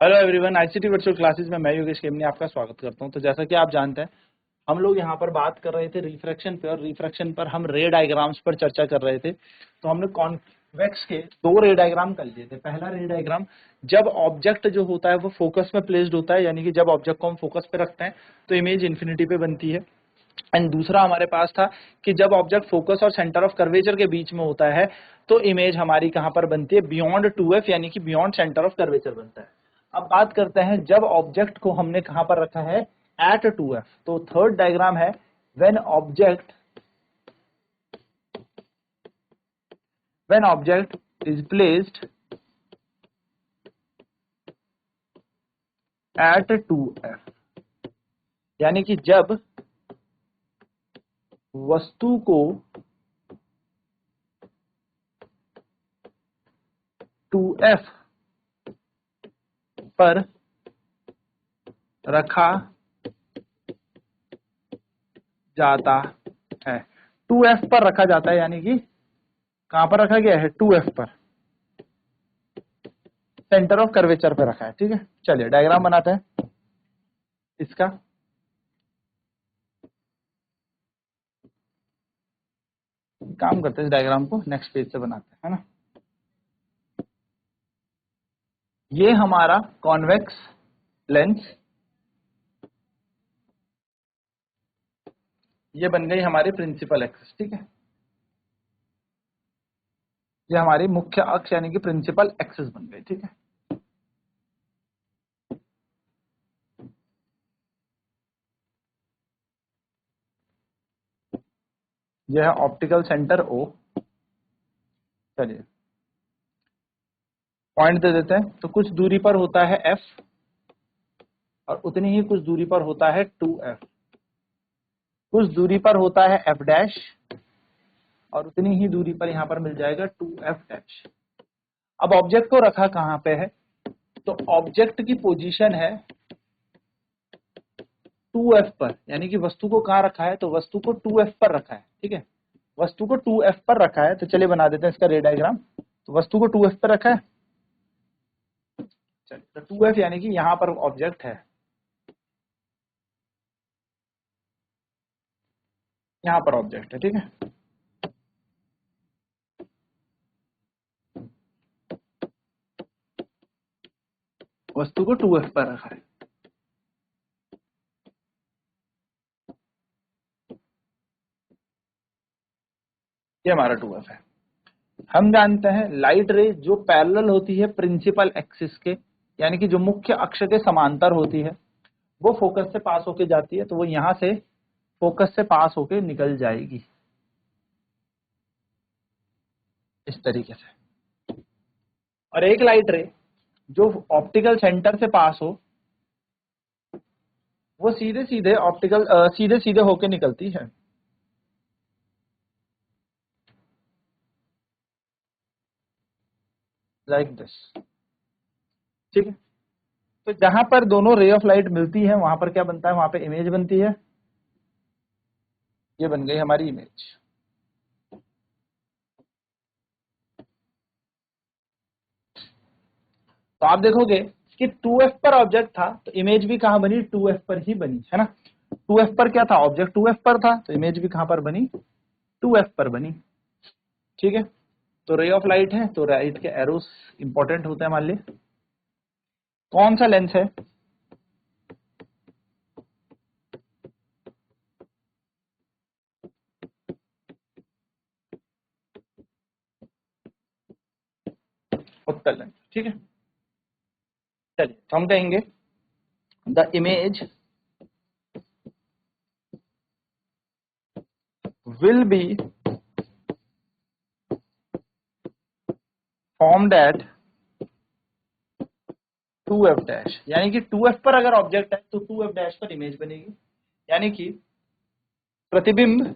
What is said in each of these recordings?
Hello everyone, ICT virtual classes में मैं योगेश केमनी आपका स्वागत करता हूं। तो जैसा कि आप जानते हैं, हम लोग यहां पर बात कर रहे थे रिफ्रैक्शन पे, और रिफ्रैक्शन पर हम रे डायग्राम्स पर चर्चा कर रहे थे। तो हमने कॉन्वेक्स के दो रे डायग्राम कर लिए थे। पहला रे डायग्राम, जब ऑब्जेक्ट जो होता है वो फोकस में प्लेस्ड होता है, यानी कि जब ऑब्जेक्ट को हम फोकस पे रखते हैं तो इमेज इन्फिनिटी पे बनती है। एंड दूसरा हमारे पास था कि जब ऑब्जेक्ट फोकस और सेंटर ऑफ कर्वेचर के बीच में होता है तो इमेज हमारी कहां पर बनती है, बियॉन्ड 2f, यानी कि बियॉन्ड सेंटर ऑफ कर्वेचर बनता है। अब बात करते हैं जब ऑब्जेक्ट को हमने कहां पर रखा है, एट 2f। तो थर्ड डायग्राम है when object is placed at 2f, यानी कि जब वस्तु को 2f पर रखा जाता है। 2f पर रखा जाता है, यानी कि कहां पर रखा गया है, 2f पर, सेंटर ऑफ कर्वेचर पे रखा है। ठीक है, चलिए डायग्राम बनाते हैं इसका। काम करते हैं, इस डायग्राम को नेक्स्ट पेज से बनाते हैं, है ना। ये हमारा कॉन्वेक्स लेंस, ये बन गई हमारी प्रिंसिपल एक्सिस। ठीक है, ये हमारी मुख्य अक्ष यानी कि प्रिंसिपल एक्सिस बन गई। ठीक है, यह है ऑप्टिकल सेंटर O। चलिए पॉइंट दे देते हैं। तो कुछ दूरी पर होता है F, और उतनी ही कुछ दूरी पर होता है 2F। कुछ दूरी पर होता है F डैश, और उतनी ही दूरी पर यहां पर मिल जाएगा 2F डैश। अब ऑब्जेक्ट को रखा कहां पे है, तो ऑब्जेक्ट की पोजीशन है 2F पर, यानी कि वस्तु को कहां रखा है, तो वस्तु को 2F पर रखा है। ठीक है, वस्तु को 2F पर रखा है। तो चलिए बना देते हैं इसका रे डायग्राम। तो वस्तु को 2F पर रखा है, चलिए तो 2F यानी कि यहां पर ऑब्जेक्ट है, यहां पर ऑब्जेक्ट है। ठीक है, वस्तु को 2F पर रखा है। ये हमारा 2F है। हम जानते हैं लाइट रे जो पैरेलल होती है प्रिंसिपल एक्सिस के, यानी कि जो मुख्य अक्ष के समांतर होती है, वो फोकस से पास होके जाती है। तो वो यहां से फोकस से पास होके निकल जाएगी इस तरीके से। और एक लाइट रे जो ऑप्टिकल सेंटर से पास हो, वो सीधे सीधे सीधे सीधे होके निकलती है। Like this. ठीक है, तो जहां पर दोनों रे ऑफ लाइट मिलती है वहां पर क्या बनता है, वहां पे इमेज बनती है। ये बन गई हमारी इमेज। तो आप देखोगे कि 2F पर ऑब्जेक्ट था तो इमेज भी कहां बनी, 2F पर ही बनी, है ना। 2F पर क्या था, ऑब्जेक्ट 2F पर था, तो इमेज भी कहां पर बनी, 2F पर बनी। ठीक है, तो रे ऑफ लाइट है तो लाइट के एरोस इंपॉर्टेंट होते हैं। मान ली कौन सा लेंस है, उत्तल लेंस। ठीक है, चलिए तो हम कहेंगे the image will be formed at 2F dash, यानी कि 2F पर अगर ऑब्जेक्ट है तो 2F डैश पर इमेज बनेगी। यानी कि प्रतिबिंब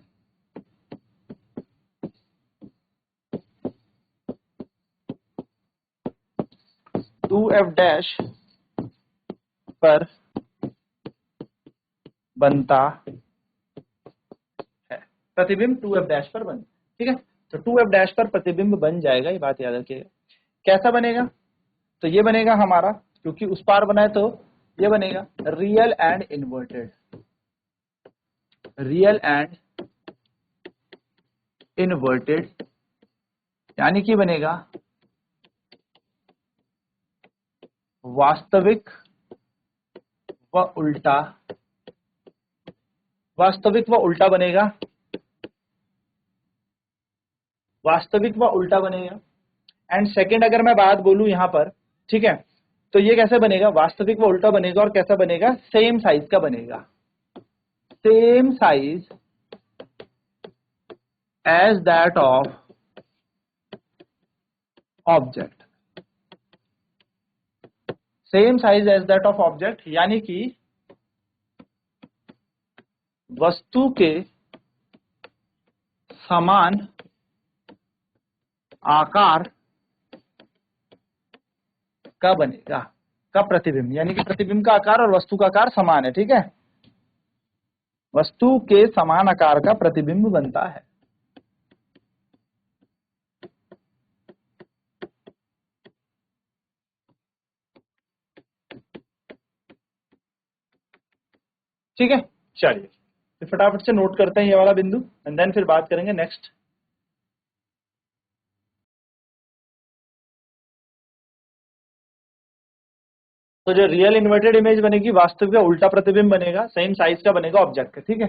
2F डैश पर बनता है। प्रतिबिंब 2F डैश पर बन, ठीक है, तो 2F डैश पर प्रतिबिंब बन जाएगा, ये बात याद रखिएगा। कैसा बनेगा, तो ये बनेगा हमारा क्योंकि उस पार बना है तो ये बनेगा real and inverted, real and inverted, यानी कि बनेगा वास्तविक व उल्टा, वास्तविक व उल्टा बनेगा, वास्तविक व उल्टा बनेगा। एंड सेकंड अगर मैं बात बोलूं यहां पर, ठीक है, तो ये कैसे बनेगा, वास्तविक व उल्टा बनेगा और कैसा बनेगा, सेम साइज का बनेगा, same size as that of object, same size as that of object, यानी कि वस्तु के समान आकार का बनेगा, का प्रतिबिंब, यानी कि प्रतिबिंब का आकार और वस्तु का आकार समान है, ठीक है, वस्तु के समान आकार का प्रतिबिंब बनता है। ठीक है, चलिए तो फटाफट से नोट करते हैं ये वाला बिंदु एंड देन फिर बात करेंगे नेक्स्ट। तो जो रियल इन्वर्टेड इमेज बनेगी, वास्तविक का उल्टा प्रतिबिंब बनेगा, सेम साइज का बनेगा ऑब्जेक्ट का, ठीक है।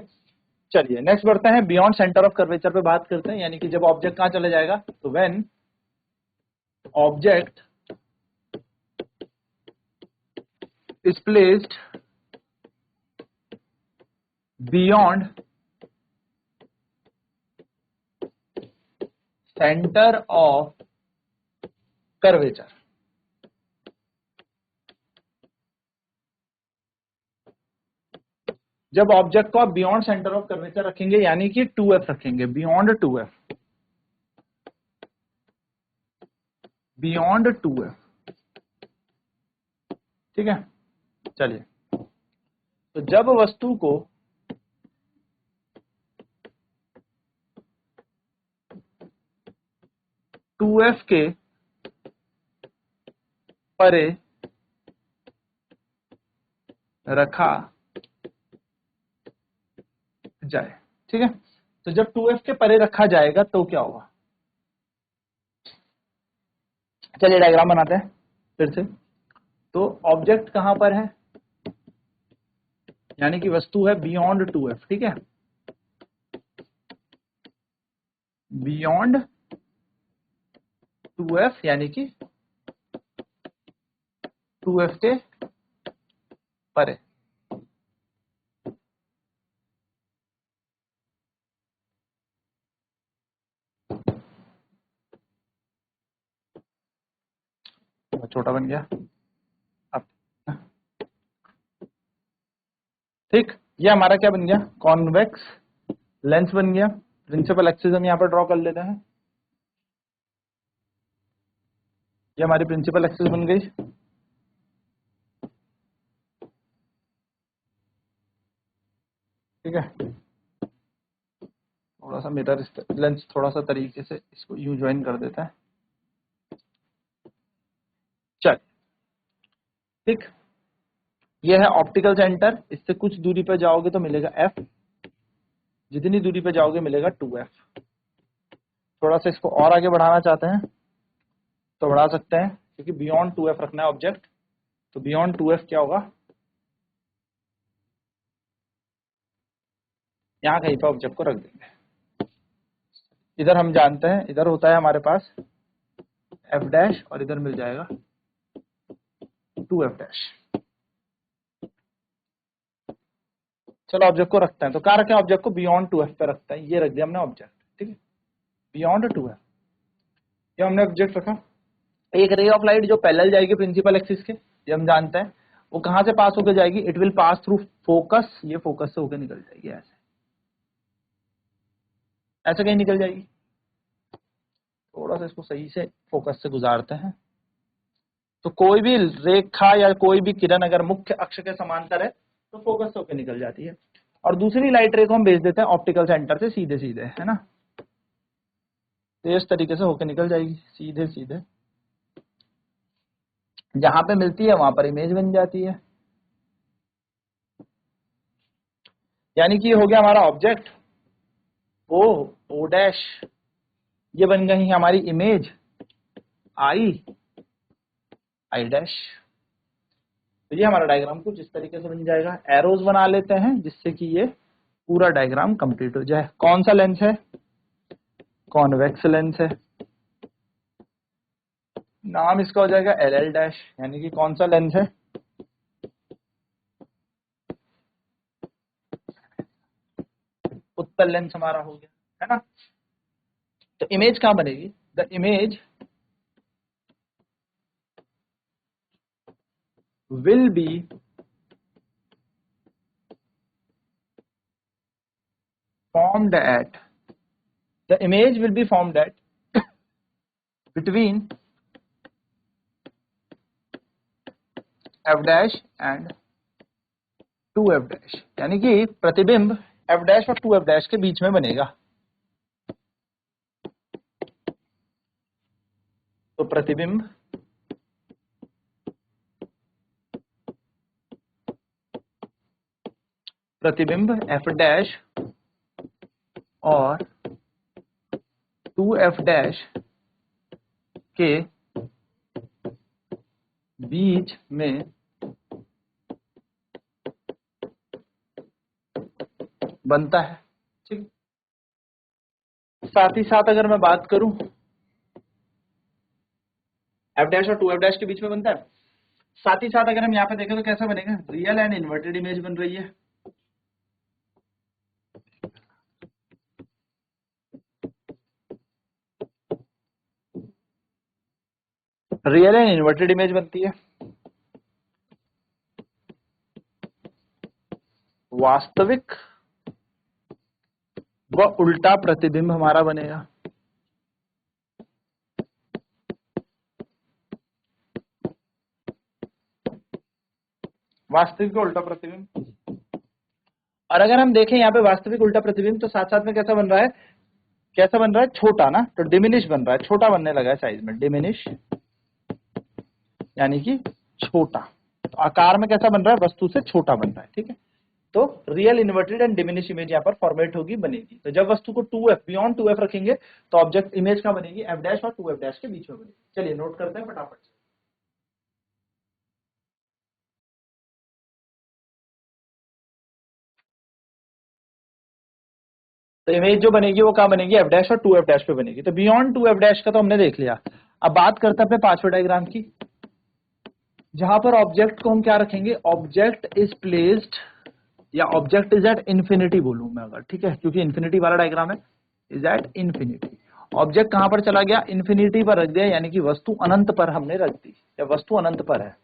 चलिए नेक्स्ट बढ़ते हैं, बियॉन्ड सेंटर ऑफ कर्वेचर पे बात करते हैं, यानी कि जब ऑब्जेक्ट कहां चले जाएगा, तो when object is placed beyond centre of curvature, जब ऑब्जेक्ट को आप बियॉन्ड सेंटर ऑफ कर्वेचर रखेंगे, यानी कि 2f रखेंगे, बियॉन्ड 2f, बियॉन्ड 2f, ठीक है। चलिए, तो जब वस्तु को टू एफ के परे रखा जाए, ठीक है, तो जब 2f के परे रखा जाएगा तो क्या होगा, चलिए डायग्राम बनाते हैं फिर से। तो ऑब्जेक्ट कहां पर है, यानी कि वस्तु है बियॉन्ड 2f, ठीक है, बियॉन्ड 2f, यानी कि 2f के परे, छोटा बन गया अब, ठीक, ये हमारा क्या बन गया, कॉन्वेक्स लेंस बन गया। प्रिंसिपल एक्सिस हम यहाँ पर ड्रॉ कर लेते हैं, ये हमारी प्रिंसिपल एक्सिस बन गई, ठीक है। थोड़ा सा मिरर लेंस थोड़ा सा तरीके से इसको यूं ज्वाइन कर देता है, चल ठीक। ये है ऑप्टिकल सेंटर, इससे कुछ दूरी पर जाओगे तो मिलेगा f, जितनी दूरी पर जाओगे मिलेगा 2f। थोड़ा सा इसको और आगे बढ़ाना चाहते हैं तो बढ़ा सकते हैं, क्योंकि बियॉन्ड 2f रखना है ऑब्जेक्ट, तो बियॉन्ड 2f क्या होगा, यहाँ कहीं पर ऑब्जेक्ट को रख देंगे। इधर हम जानते हैं, इधर होता है हमारे पास f डैश और इधर मिल जाएगा 2f डैश। चलो ऑब्जेक्ट को रखते हैं, तो कहाँ रखें ऑब्जेक्ट को, बियॉन्ड 2f पे रखते हैं, ये रख दिया हमने ऑब्जेक्ट, ठीक है, बियॉन्ड 2f, ये हमने ऑब्जेक्ट रखा। एक रे ऑफ लाइट जो पैरेलल जाएगी प्रिंसिपल एक्सिस के, ये हम जानते हैं, वो कहां से पास होकर जाएगी, it will pass through focus, ये फोकस से होकर निकल जाएगी, ऐसे ऐसे कहीं निकल जाएगी। थोड़ा सा इसको सही से फोकस से गुजारते हैं, तो कोई भी रेखा या कोई भी किरण अगर मुख्य अक्ष के समांतर है तो फोकस से होकर निकल जाती है, और दूसरी लाइट रे को हम भेज देते हैं ऑप्टिकल सेंटर से सीधे सीधे, है ना, तो इस तरीके से होकर निकल जाएगी सीधे सीधे। जहां पे मिलती है वहां पर इमेज बन जाती है। यानी कि ये हो गया हमारा ऑब्जेक्ट ओ, ओ डैश, ये बन गई हमारी इमेज आई, आई डैश। तो ये हमारा डायग्राम कुछ इस तरीके से बन जाएगा। एरोज बना लेते हैं जिससे कि ये पूरा डायग्राम कंप्लीट हो जाए। कौन सा लेंस है? कॉन्वेक्स लेंस है। नाम इसका हो जाएगा एल एल डैश, यानी कि कौन सा लेंस है? उत्तल लेंस हमारा हो गया, है ना। तो इमेज कहां बनेगी? The image will be formed at the image will be formed at between f dash and 2f dash, यानी कि प्रतिबिंब f dash और 2f dash के बीच में बनेगा। तो प्रतिबिंब प्रतिबिंब f dash और 2f dash के बीच में बनता है, ठीक। साथ ही साथ अगर मैं बात करूं f dash और 2f dash के बीच में बनता है, साथ ही साथ अगर हम यहाँ पे देखें तो कैसा बनेगा? रियल एंड इन्वर्टेड इमेज बन रही है। रियल एंड इन्वर्टेड इमेज बनती है। वास्तविक व उल्टा प्रतिबिंब हमारा बनेगा। वास्तविक का उल्टा प्रतिबिंब। और अगर हम देखें यहाँ पे वास्तविक उल्टा प्रतिबिंब तो साथ साथ में कैसा बन रहा है? कैसा बन रहा है? छोटा ना, तो डिमिनिश बन रहा है, छोटा बनने लगा है साइज में, डिमिनिश यानी कि छोटा। तो आकार में कैसा बन रहा है? वस्तु से छोटा बन रहा है, ठीक है। तो real inverted and diminish image यहाँ पर फॉर्मेट होगी, बनेगी। तो जब वस्तु को 2f बियॉन्ड 2f रखेंगे तो ऑब्जेक्ट इमेज का बनेगी f डैश और 2f डैश के बीच में बनेगी। चलिए नोट करते हैं फटाफट से। तो इमेज जो बनेगी वो कहां बनेगी? f डैश और 2f डैश पे बनेगी। तो बियॉन्ड 2f डैश का तो हमने देख लिया। अब बात करते हैं अपने पांचवें डायग्राम की, जहां पर ऑब्जेक्ट को हम क्या रखेंगे? ऑब्जेक्ट इज प्लेस्ड, या ऑब्जेक्ट इज एट इंफिनिटी बोलूं मैं अगर, ठीक है, क्योंकि इंफिनिटी वाला डायग्राम है। इज एट इंफिनिटी, ऑब्जेक्ट कहां पर चला गया? इंफिनिटी पर रख दिया, यानी कि वस्तु अनंत पर हमने रख दी, या वस्तु अनंत पर है,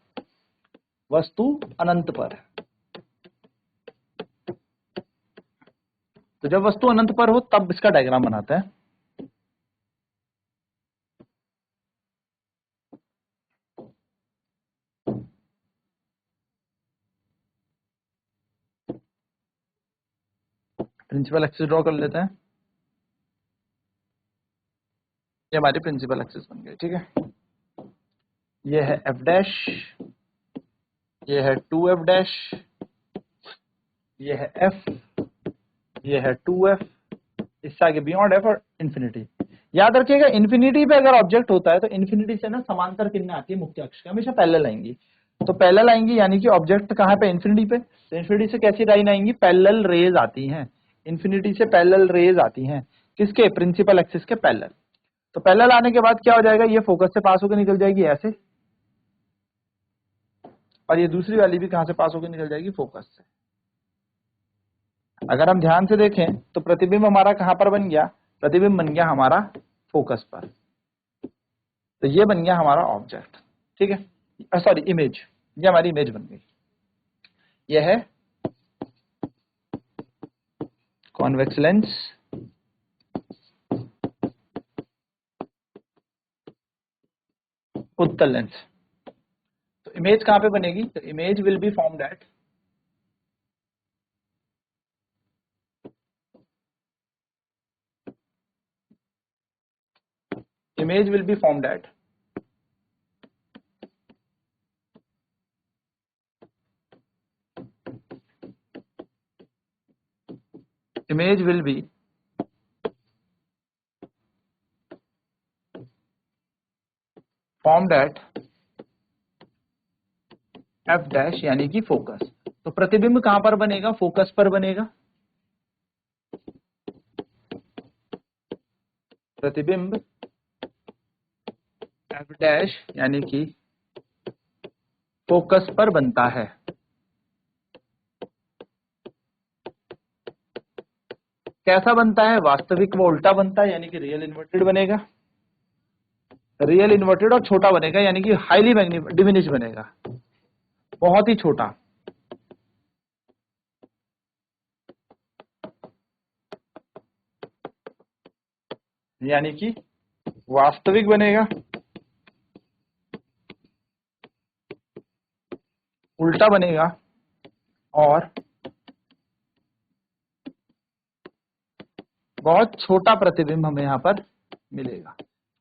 वस्तु अनंत पर है। तो जब वस्तु अनंत पर हो तब इसका डायग्राम बनाते हैं। प्रिंसिपल एक्सिस ड्रॉ कर लेते हैं। ये हमारी प्रिंसिपल एक्सिस बन गई, ठीक है। ये है एफ डैश, ये है 2f डैश, ये है f, ये है 2f, इससे आगे बियॉन्ड f और इंफिनिटी। याद रखिएगा इंफिनिटी पे अगर ऑब्जेक्ट होता है तो इंफिनिटी से ना समांतर किरणें आती है मुख्य अक्ष के, हमेशा पैरेलल आएंगी। तो पैरेलल आएंगी यानी कि ऑब्जेक्ट कहां पे? इंफिनिटी पे। तो इंफिनिटी से कैसी लाइन आएंगी? पैरेलल रेज आती हैं। इंफिनिटी से पैरेलल रेज आती हैं, किसके? प्रिंसिपल एक्सिस के पैरेलल। तो पैरेलल आने के बाद क्या हो जाएगा? ये फोकस से पास होकर निकल जाएगी ऐसे, और ये दूसरी वाली भी कहां से पास होकर निकल जाएगी? फोकस से। अगर हम ध्यान से देखें तो प्रतिबिंब हमारा कहां पर बन गया? प्रतिबिंब बन गया हमारा फोकस पर। तो ये बन गया हमारा ऑब्जेक्ट, ठीक है, सॉरी इमेज, ये हमारी इमेज बन गई। ये है कॉन्वेक्स लेंस, उत्तल लेंस। तो इमेज कहां पे बनेगी? तो image will be formed at image will be formed at image will be formed at f dash यानी कि फोकस। तो प्रतिबिंब कहां पर बनेगा? फोकस पर बनेगा। प्रतिबिंब f डैश यानी कि फोकस पर बनता है। कैसा बनता है? वास्तविक वो उल्टा बनता है यानी कि रियल इन्वर्टेड बनेगा। रियल इन्वर्टेड और छोटा बनेगा यानी कि हाईली डिमिनिश बनेगा, बहुत ही छोटा। यानी कि वास्तविक बनेगा, उल्टा बनेगा और बहुत छोटा प्रतिबिंब हमें यहां पर मिलेगा,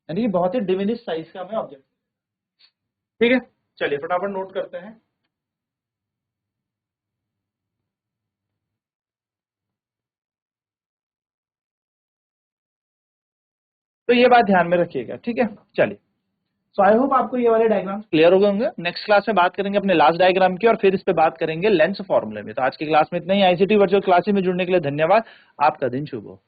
यानी कि बहुत ही डिमिनिश साइज का हमें ऑब्जेक्ट। ठीक है, चलिए फटाफट नोट करते हैं। तो ये बात ध्यान में रखिएगा, ठीक है। चलिए, सो आई होप आपको ये वाले डायग्राम्स क्लियर हो गए होंगे। नेक्स्ट क्लास में बात करेंगे अपने लास्ट डायग्राम की और फिर इस पे बात करेंगे लेंस फॉर्मूले में। तो आज की क्लास में इतना ही। आईसीटी वर्चुअल क्लासेस में जुड़ने के लिए धन्यवाद। आपका दिन शुभ हो।